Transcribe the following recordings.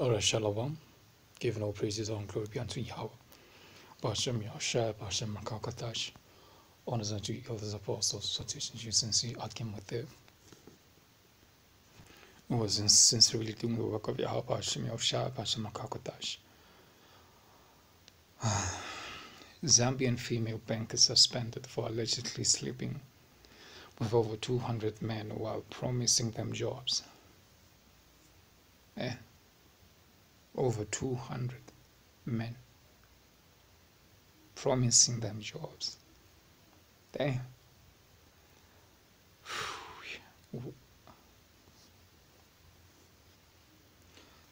Alright, Shalom. Giving all praises and glory be unto Yahweh. Bashem Yahshua, Bashem Makakatash. Honors unto you, elders, apostles, salutations, you sincere, Adkim with them. Who was sincerely doing the work of Yahweh, Bashem Yahshua, Bashem Makakatash. Zambian female banker suspended for allegedly sleeping with over 200 men while promising them jobs. Over 200 men promising them jobs. Damn.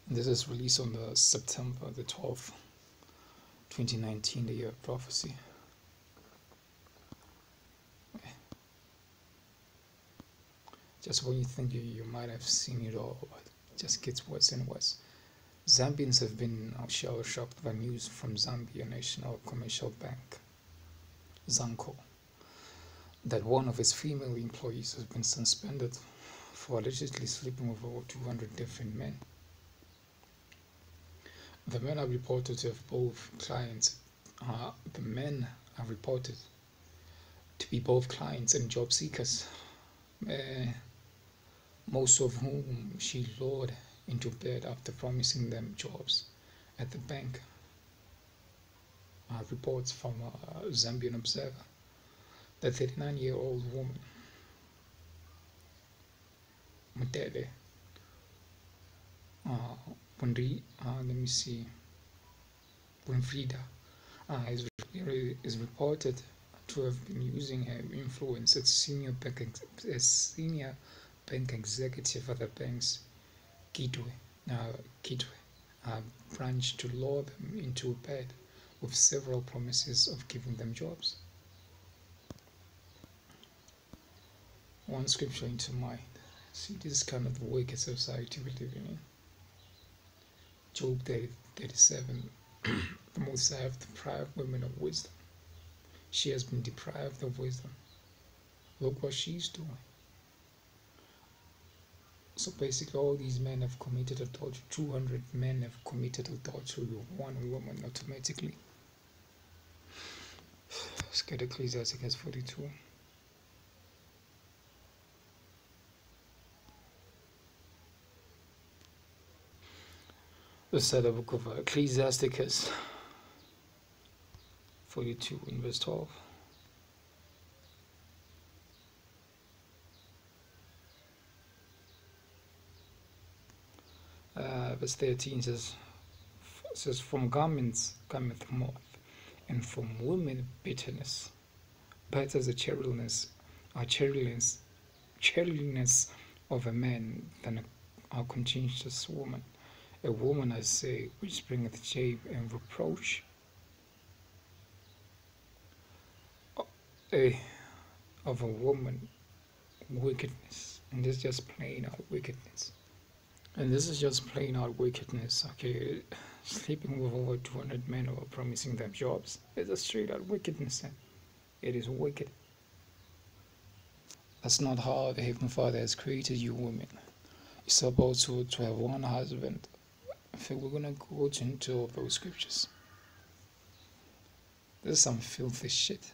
This is released on the September the 12th, 2019, the year of prophecy. Just when you think you might have seen it all, but it just gets worse and worse. Zambians have been shell-shocked by news from Zambia National Commercial Bank, ZANCO, that one of its female employees has been suspended for allegedly sleeping with over 200 different men. The men are reported to have both clients. The men are reported to be both clients and job seekers, most of whom she lured into bed after promising them jobs at the bank. Reports from a Zambian Observer, the 39-year-old woman, Mutele, Winfrida, is reported to have been using her influence as senior bank executive at the bank's Kitwe branch to lure them into bed with several promises of giving them jobs. One scripture into mind. See, this is kind of the wicked society we're living in. Job 37. The Most High have deprived women of wisdom. She has been deprived of wisdom. Look what she's doing. So basically all these men have committed adultery. 200 men have committed adultery with one woman automatically. Let's get Ecclesiastes 42. Let's start the book of Ecclesiastes 42 in verse 12. Verse 13 says, from garments cometh moth, and from women bitterness. Better the churliness of a man than a contentious woman. A woman, I say, which bringeth shame and reproach. Of a woman, wickedness. And this is just plain out wickedness. And this is just plain out wickedness, okay? Sleeping with over 200 men or promising them jobs. It's a straight out wickedness. It is wicked. That's not how the Heavenly Father has created you women. You're supposed to have one husband. I think we're going to go into those scriptures. This is some filthy shit.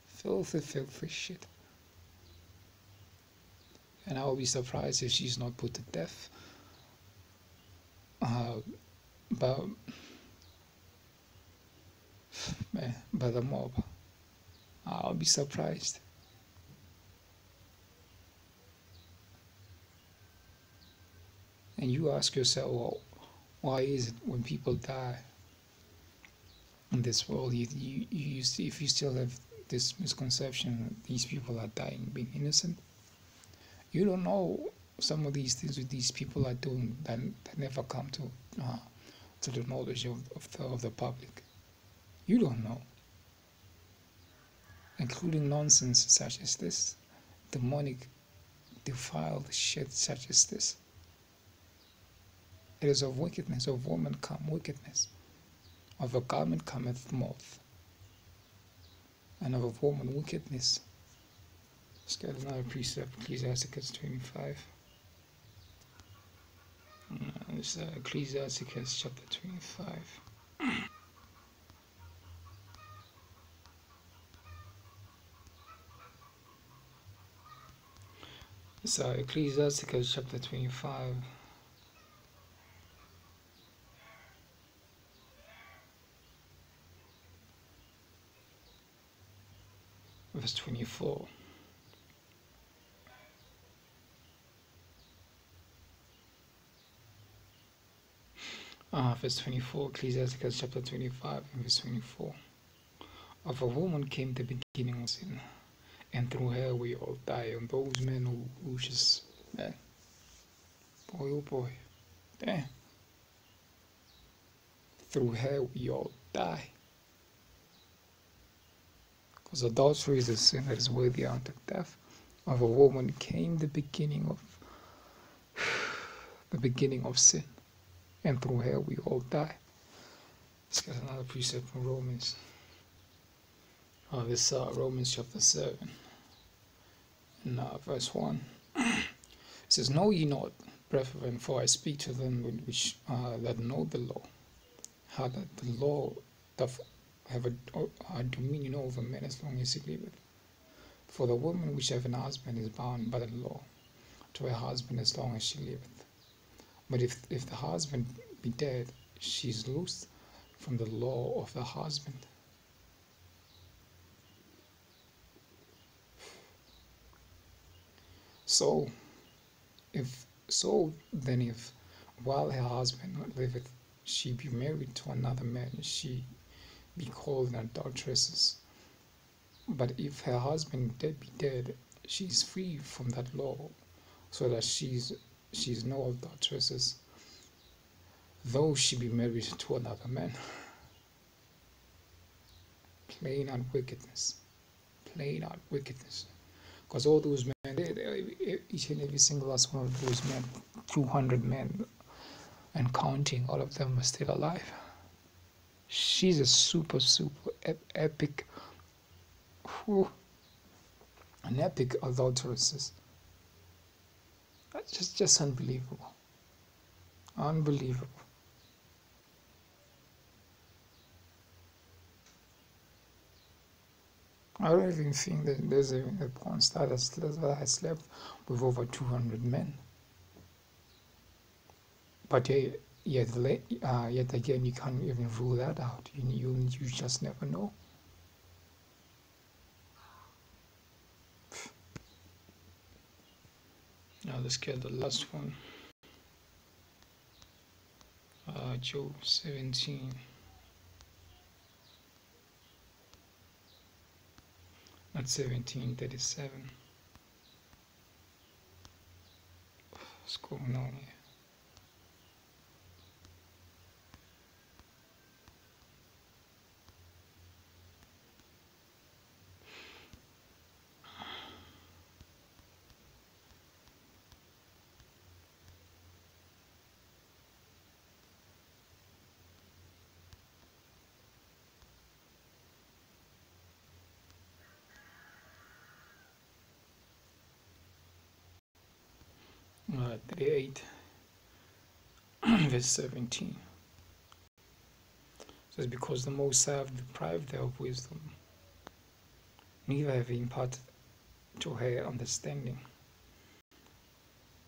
Filthy shit. And I will be surprised if she's not put to death by the mob. I'll be surprised. And you ask yourself, well, why is it when people die in this world, you see, if you still have this misconception that these people are dying being innocent? You don't know some of these things that these people are doing that never come to the knowledge of the public. You don't know. Including nonsense such as this, demonic, defiled shit such as this. It is of wickedness, of woman come wickedness. Of a garment cometh moth, and of a woman wickedness. Let's get another precept, Ecclesiastes 25. It's Ecclesiasticus chapter 25. It's Ecclesiasticus chapter 25. Verse 24. Verse 24, Ecclesiasticus chapter 25 and verse 24. Of a woman came the beginning of sin, and through her we all die. And those men who just, man, boy, oh boy, damn. Through her we all die. Because adultery is a sin that is worthy unto death. Of a woman came the beginning of sin, and through her we all die. Let's get another precept from Romans. This Romans chapter 7 and verse 1. It says, "Know ye not, brethren, for I speak to them which that know the law, how that the law doth have a dominion over men as long as he liveth. For the woman which hath an husband is bound by the law to her husband as long as she liveth. But if the husband be dead, she is loosed from the law of the husband." So then if while her husband liveth she be married to another man, she be called an adulteress. But if her husband be dead, she is free from that law, so that she is no adulteress, though she be married to another man. Plain out wickedness. Plain out wickedness. Because all those men, each and every single last one of those men, 200 men and counting, all of them are still alive. She's a super epic, an epic adulteress. That's just unbelievable. Unbelievable. I don't even think that there's even a porn star that has slept with over 200 men. But yet again, you can't even rule that out. You just never know. Now let's get the last one. Job 17. Not 17, 37. What's going on here? uh, 38 verse 17 says, "Because the Most High have deprived her of wisdom, neither have he imparted to her understanding.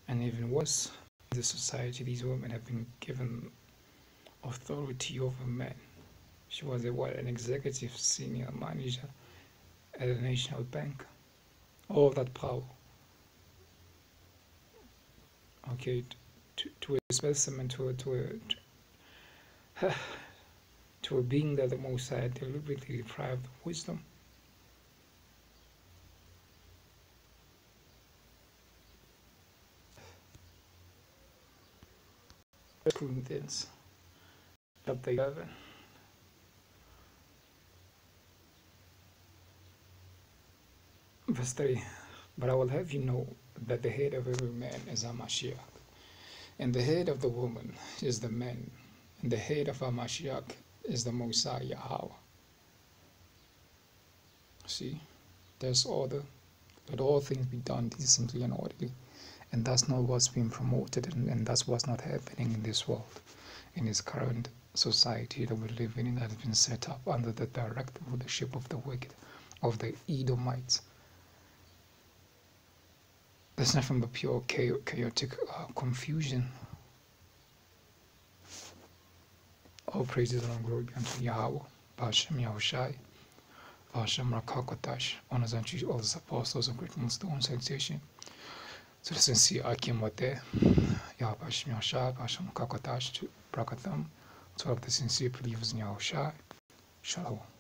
And even worse, in the society, these women have been given authority over men." She was an executive senior manager at a national bank. All that power. Okay, to a specimen, to a being that the Most High deliberately deprived of wisdom. Corinthians chapter 11. Verse 3. "But I will have you know that the head of every man is Hamashiach, and the head of the woman is the man, and the head of Hamashiach is the Most High Yahweh." See, there's order. Let all things be done decently and orderly. And that's not what's being promoted, and that's what's not happening in this world, in this current society that we're living in, that has been set up under the direct rulership of the wicked, of the Edomites. There's nothing but pure chaotic confusion. All praises and glory be unto Yahweh, B'Hashem Yahushai, B'Hashem Rakakatash, honors unto all the apostles and great millstones, salutation to the sincere Akim Wate, Yahweh B'Hashem Yahushai, B'Hashem Rakakatash, to Brakatham, to all of the sincere believers in Yahushai. Shalom.